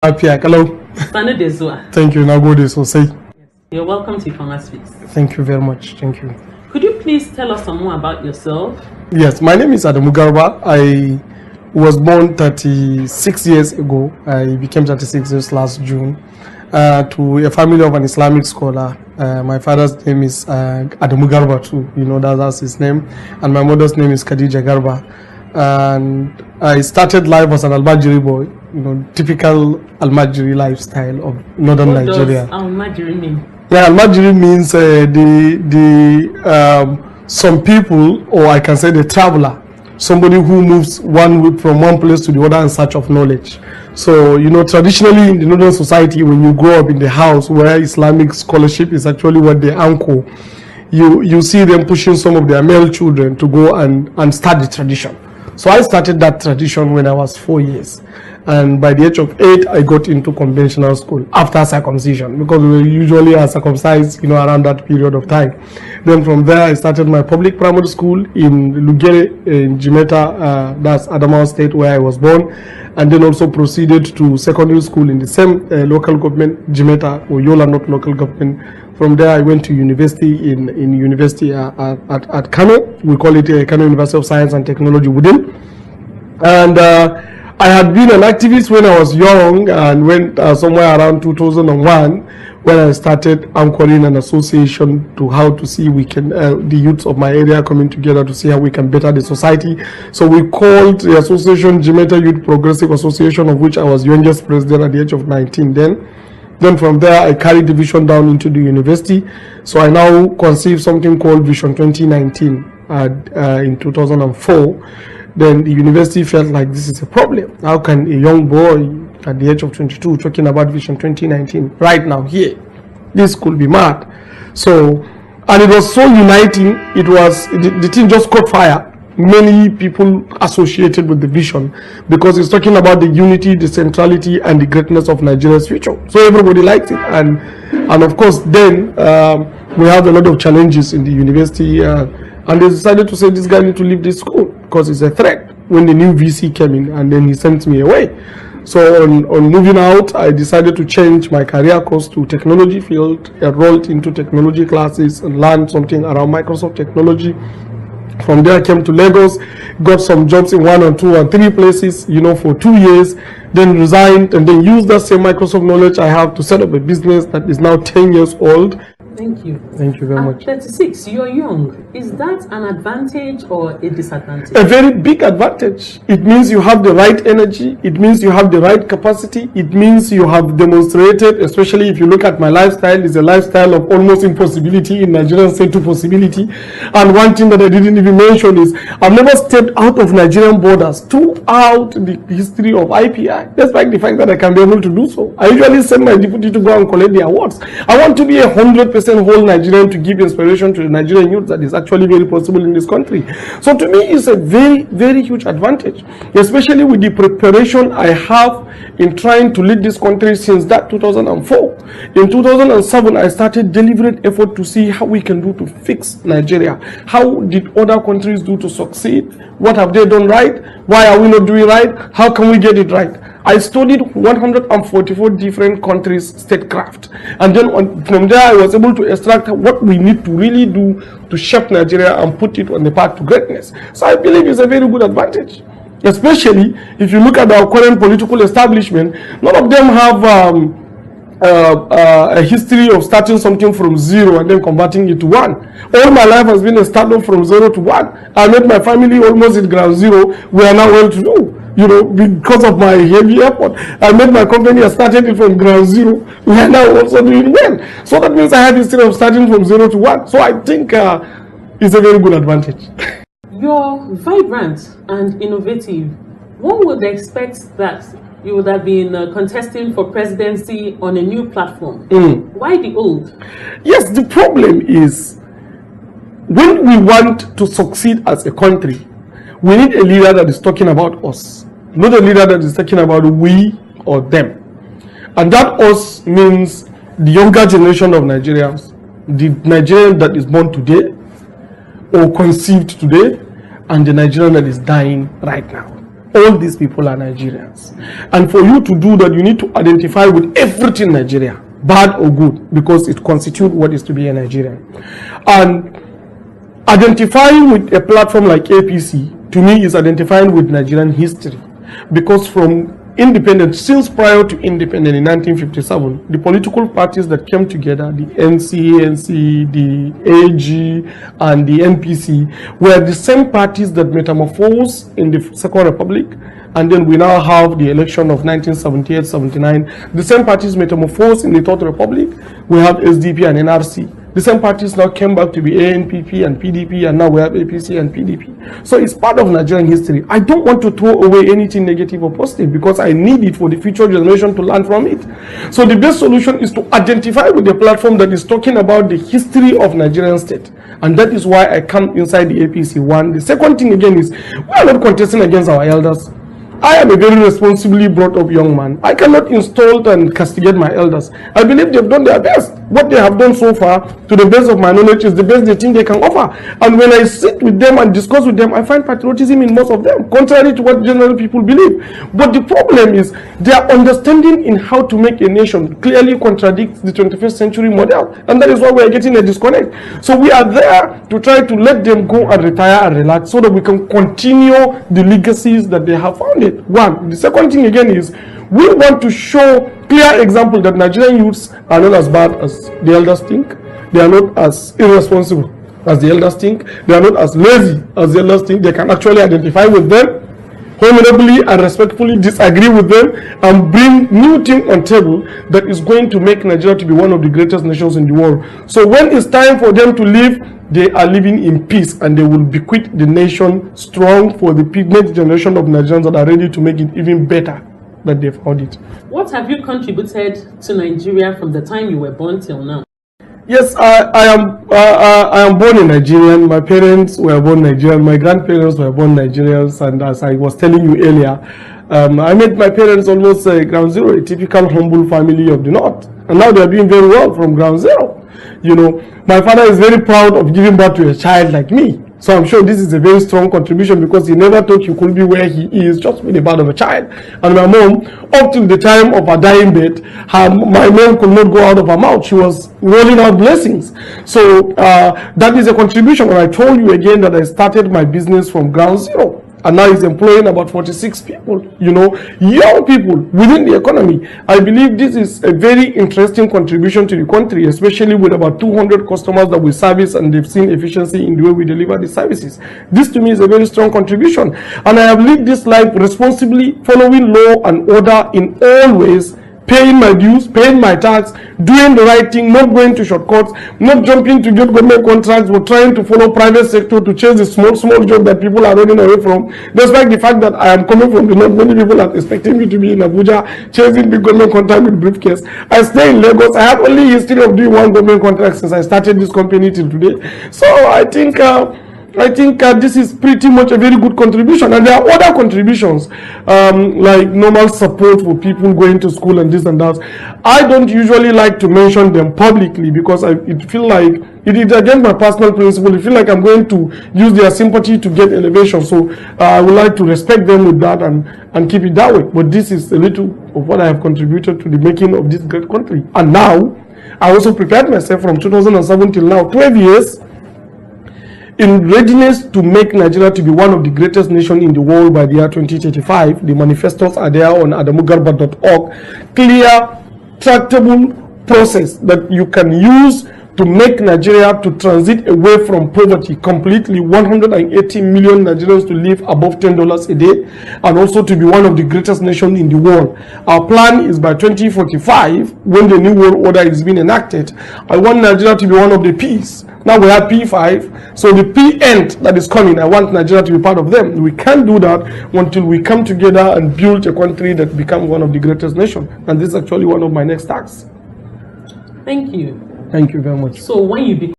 Hello. Thank you. Now go there. So say. You're welcome to Ifeoma Speaks. Thank you very much. Thank you. Could you please tell us some more about yourself? Yes, my name is Adamu Garba. I was born 36 years ago. I became 36 years last June to a family of an Islamic scholar. My father's name is Adamu Garba too. You know, that's his name. And my mother's name is Khadija Garba. And I started life as an Almajiri boy, you know, typical Almajiri lifestyle of northern Nigeria. What does Almajiri mean? Yeah, Almajiri means some people, or I can say the traveler, somebody who moves from one place to the other in search of knowledge. So, you know, traditionally in the northern society, when you grow up in the house where Islamic scholarship is actually what they anchor, you see them pushing some of their male children to go and start the tradition. So I started that tradition when I was 4 years. And by the age of 8, I got into conventional school after circumcision, because we usually are circumcised, you know, around that period of time. Then from there, I started my public primary school in Lugere in Jimeta, that's Adamawa State, where I was born. And then also proceeded to secondary school in the same local government, Jimeta, or Yola North local government. From there, I went to university in university at Kano. We call it Kano University of Science and Technology within. And I had been an activist when I was young, and went somewhere around 2001 when I started anchoring an association to how to see we can, the youths of my area coming together to see how we can better the society. So we called the association Jimeta Youth Progressive Association, of which I was youngest president at the age of 19 then. Then from there, I carried the vision down into the university. So I now conceive something called Vision 2019 in 2004. Then the university felt like this is a problem. How can a young boy at the age of 22 talking about Vision 2019 right now here? This could be mad. So, and it was so uniting. It was, the thing just caught fire. Many people associated with the vision, because it's talking about the unity, the centrality, and the greatness of Nigeria's future. So everybody liked it, and of course then we have a lot of challenges in the university, and they decided to say this guy need to leave this school because it's a threat. When the new VC came in, and then he sent me away. So on moving out, I decided to change my career course to technology field, enrolled into technology classes, and learned something around Microsoft technology. From there, I came to Lagos, got some jobs in 1 or 2 or 3 places, you know, for 2 years, then resigned, and then used that same Microsoft knowledge I have to set up a business that is now 10 years old. Thank you. Thank you very much. At 36, you're young. Is that an advantage or a disadvantage? A very big advantage. It means you have the right energy. It means you have the right capacity. It means you have demonstrated, especially if you look at my lifestyle, is a lifestyle of almost impossibility in Nigerian state to possibility. And one thing that I didn't even mention is I've never stepped out of Nigerian borders throughout the history of IPI, despite the fact that I can be able to do so. I usually send my deputy to go and collect the awards. I want to be 100% whole Nigerian to give inspiration to the Nigerian youth that is actually very possible in this country. So to me, it's a very, very huge advantage, especially with the preparation I have in trying to lead this country since that 2004. In 2007, I started deliberate effort to see how we can do to fix Nigeria. How did other countries do to succeed? What have they done right? Why are we not doing right? How can we get it right? I studied 144 different countries' statecraft, and then from there I was able to extract what we need to really do to shape Nigeria and put it on the path to greatness. So I believe it's a very good advantage, especially if you look at our current political establishment. None of them have a history of starting something from 0 and then converting it to 1. All my life has been a startup from 0 to 1. I met my family almost at ground zero. We are now well to do. You know, because of my heavy effort, I made my company, I started it from ground zero. We are now also doing well. So that means I have history of starting from 0 to 1. So I think it's a very good advantage. You're vibrant and innovative. One would expect that you would have been contesting for presidency on a new platform. Why the old? Yes, the problem is when we want to succeed as a country, we need a leader that is talking about us, not a leader that is talking about we or them. And that us means the younger generation of Nigerians, the Nigerian that is born today or conceived today, and the Nigerian that is dying right now. all these people are Nigerians. And for you to do that, you need to identify with everything Nigeria, bad or good, because it constitutes what is to be a Nigerian. And identifying with a platform like APC, to me, is identifying with Nigerian history. Because from independence, since prior to independence in 1957, the political parties that came together, the NC, the AG, and the NPC, were the same parties that metamorphosed in the Second Republic. And then we now have the election of 1978-79. The same parties metamorphosed in the Third Republic. We have SDP and NRC. The same parties now came back to be ANPP and PDP, and now we have APC and PDP. So it's part of Nigerian history. I don't want to throw away anything negative or positive, because I need it for the future generation to learn from it. So the best solution is to identify with the platform that is talking about the history of Nigerian state. And that is why I come inside the APC. One. The second thing again is, we are not contesting against our elders. I am a very responsibly brought up young man. I cannot insult and castigate my elders. I believe they've done their best. What they have done so far, to the best of my knowledge, is the best they think they can offer. And when I sit with them and discuss with them, I find patriotism in most of them, contrary to what general people believe. But the problem is, their understanding in how to make a nation clearly contradicts the 21st century model. And that is why we are getting a disconnect. So we are there to try to let them go and retire and relax, so that we can continue the legacies that they have founded. One. The second thing again is, we want to show clear example that Nigerian youths are not as bad as the elders think. They are not as irresponsible as the elders think. They are not as lazy as the elders think. They can actually identify with them, honorably and respectfully disagree with them, and bring new thing on table that is going to make Nigeria to be one of the greatest nations in the world. So when it's time for them to leave, they are living in peace, and they will bequeath the nation strong for the next generation of Nigerians that are ready to make it even better than they found it. What have you contributed to Nigeria from the time you were born till now? Yes, I am born in Nigeria. My parents were born Nigerian. My grandparents were born Nigerians. And as I was telling you earlier, I met my parents almost ground zero, a typical humble family of the North. And now they are doing very well from ground zero. You know, my father is very proud of giving birth to a child like me. So I'm sure this is a very strong contribution, because he never thought he could be where he is just with the birth of a child. And my mom, up till the time of her dying bed, my mom could not go out of her mouth. She was rolling out blessings. So that is a contribution. When I told you again that I started my business from ground zero, and now he's employing about 46 people, you know, young people within the economy. I believe this is a very interesting contribution to the country, especially with about 200 customers that we service, and they've seen efficiency in the way we deliver the services. This to me is a very strong contribution, and I have lived this life responsibly, following law and order in all ways, paying my dues, paying my tax, doing the right thing, not going to shortcuts, not jumping to get government contracts, but trying to follow private sector to chase the small job that people are running away from. Despite the fact that I am coming from the North, many people are expecting me to be in Abuja chasing the government contract with briefcase. I stay in Lagos. I have only history of doing one government contract since I started this company till today. So I think this is pretty much a very good contribution. And there are other contributions, like normal support for people going to school and this and that. I don't usually like to mention them publicly, because it feels like it is against my personal principle. I feel like I'm going to use their sympathy to get elevation. So I would like to respect them with that and keep it that way. But this is a little of what I have contributed to the making of this great country. And now, I also prepared myself from 2007 till now, 12 years, in readiness to make Nigeria to be one of the greatest nations in the world by the year 2035. The manifestos are there on adamugarba.org. Clear, tractable process that you can use to make Nigeria to transit away from poverty completely. 180 million Nigerians to live above $10 a day, and also to be one of the greatest nations in the world. Our plan is by 2045, when the new world order is being enacted, I want Nigeria to be one of the P's. Now we have P5, so the P end that is coming, I want Nigeria to be part of them. We can't do that until we come together and build a country that becomes one of the greatest nations. And this is actually one of my next tasks. Thank you. Thank you very much. So when you become